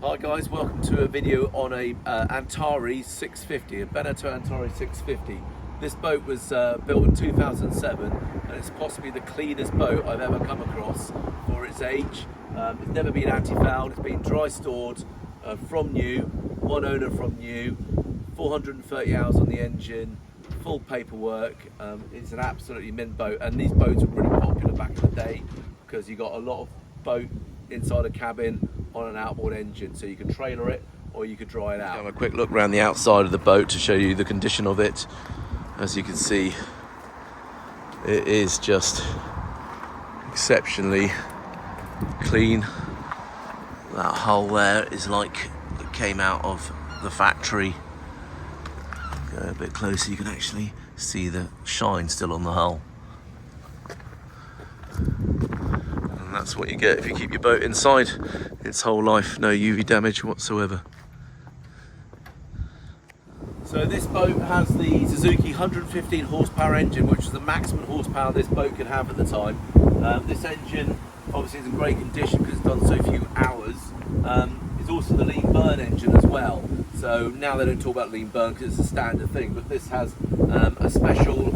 Hi guys, welcome to a video on a Antares 650, a Beneteau Antares 650. This boat was built in 2007 and it's possibly the cleanest boat I've ever come across for its age. It's never been anti-fouled, it's been dry stored from new, one owner from new, 430 hours on the engine, full paperwork. It's an absolutely mint boat, and these boats were really popular back in the day because you got a lot of boat inside a cabin on an outboard engine, so you could trailer it or you could dry it out. Have a quick look around the outside of the boat to show you the condition of it. As you can see, it is just exceptionally clean. That hull there is like it came out of the factory. Go a bit closer, you can actually see the shine still on the hull. And that's what you get if you keep your boat inside its whole life, no UV damage whatsoever. So this boat has the Suzuki 115 horsepower engine, which is the maximum horsepower this boat could have at the time. This engine obviously is in great condition because it's done so few hours. It's also the lean burn engine as well. So now they don't talk about lean burn because it's a standard thing, but this has a special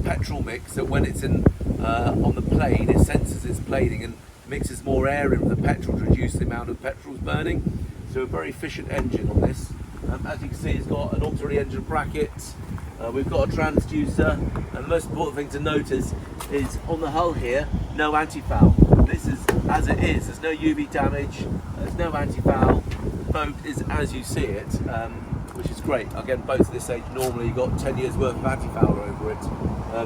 petrol mix that when it's in on the plane, it senses its planing and mixes more air in with the petrol to reduce the amount of petrol burning. So a very efficient engine on this. As you can see, it's got an auxiliary engine bracket. We've got a transducer, and the most important thing to notice is on the hull here, no anti-foul. This is as it is. There's no UV damage. There's no anti-foul. The boat is as you see it, which is great. Again, boats at this age normally you've got 10 years worth of anti-foul over it,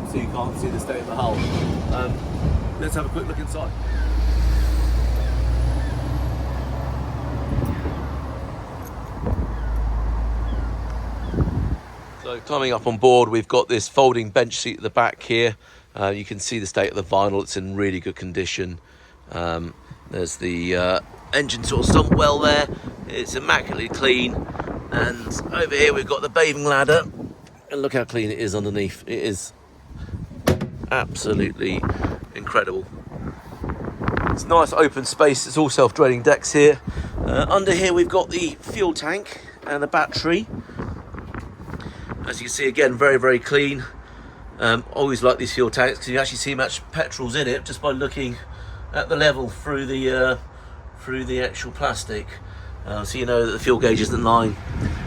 so you can't see the state of the hull. Let's have a quick look inside. So climbing up on board, we've got this folding bench seat at the back here. You can see the state of the vinyl, it's in really good condition. There's the engine sort of sump well there, it's immaculately clean. And over here we've got the bathing ladder, and look how clean it is underneath. It is absolutely incredible. It's nice open space, it's all self-draining decks here. Under here we've got the fuel tank and the battery. As you can see, again, very, very clean. Always like these fuel tanks because you actually see how much petrol's in it just by looking at the level through the actual plastic. So you know that the fuel gauge isn't lying.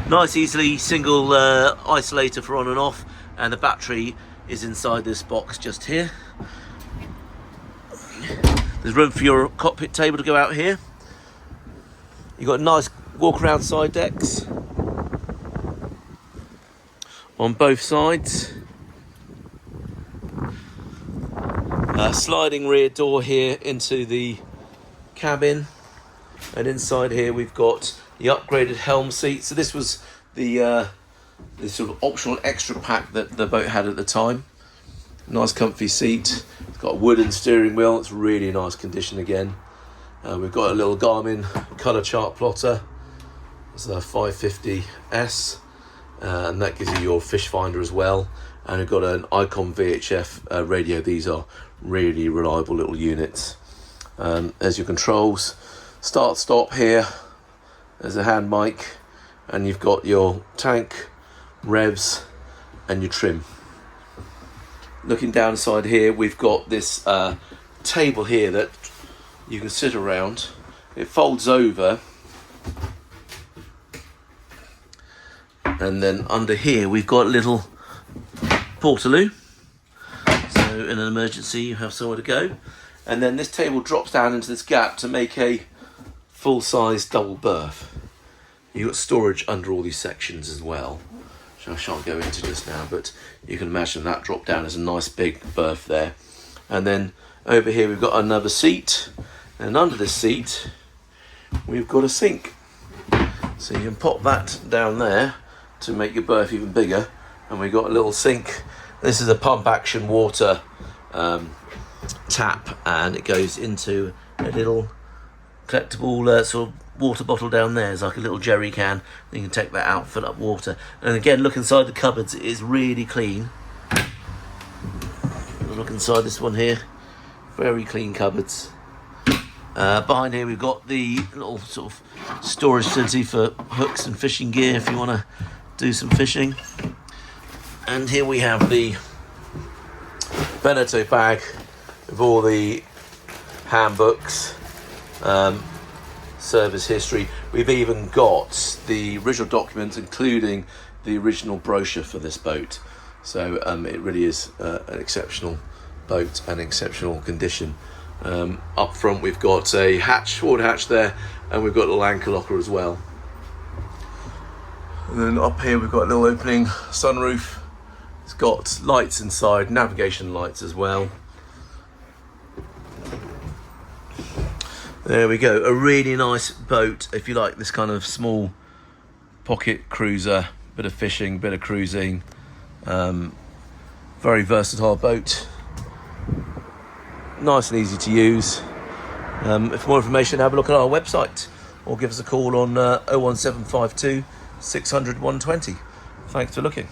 Nice, easily single isolator for on and off, and the battery is inside this box just here. There's room for your cockpit table to go out here. You've got nice walk around side decks on both sides. Sliding rear door here into the cabin, and inside here we've got the upgraded helm seat. So this was the sort of optional extra pack that the boat had at the time. Nice comfy seat. It's got a wooden steering wheel. It's really nice condition again. We've got a little Garmin colour chart plotter. It's a 550S. And that gives you your fish finder as well. And we've got an Icon VHF radio. These are really reliable little units. There's your controls. Start stop here. There's a hand mic, and you've got your tank, revs, and your trim. Looking down inside here, we've got this table here that you can sit around. It folds over, and then under here we've got a little portaloo, so in an emergency you have somewhere to go. And then this table drops down into this gap to make a full-size double berth. You've got storage under all these sections as well, which I shan't go into just now, but you can imagine that drop down as a nice big berth there. And then over here we've got another seat, and under this seat we've got a sink, so you can pop that down there to make your berth even bigger. And we've got a little sink. This is a pump action water tap, and it goes into a little collectible sort of water bottle down there. It's like a little jerry can. You can take that out, fill up water. And again, look inside the cupboards, it is really clean. Look inside this one here, very clean cupboards. Behind here we've got the little sort of storage facility for hooks and fishing gear if you want to do some fishing. And here we have the Beneteau bag with all the handbooks, service history. We've even got the original documents, including the original brochure for this boat. So it really is an exceptional boat and exceptional condition. Up front we've got a forward hatch there, and we've got a little anchor locker as well. And then up here we've got a little opening sunroof. It's got lights inside, navigation lights as well. There we go, a really nice boat if you like this kind of small pocket cruiser, bit of fishing, bit of cruising. Very versatile boat, nice and easy to use. For more information, have a look at our website or give us a call on 01752 600 120. Thanks for looking.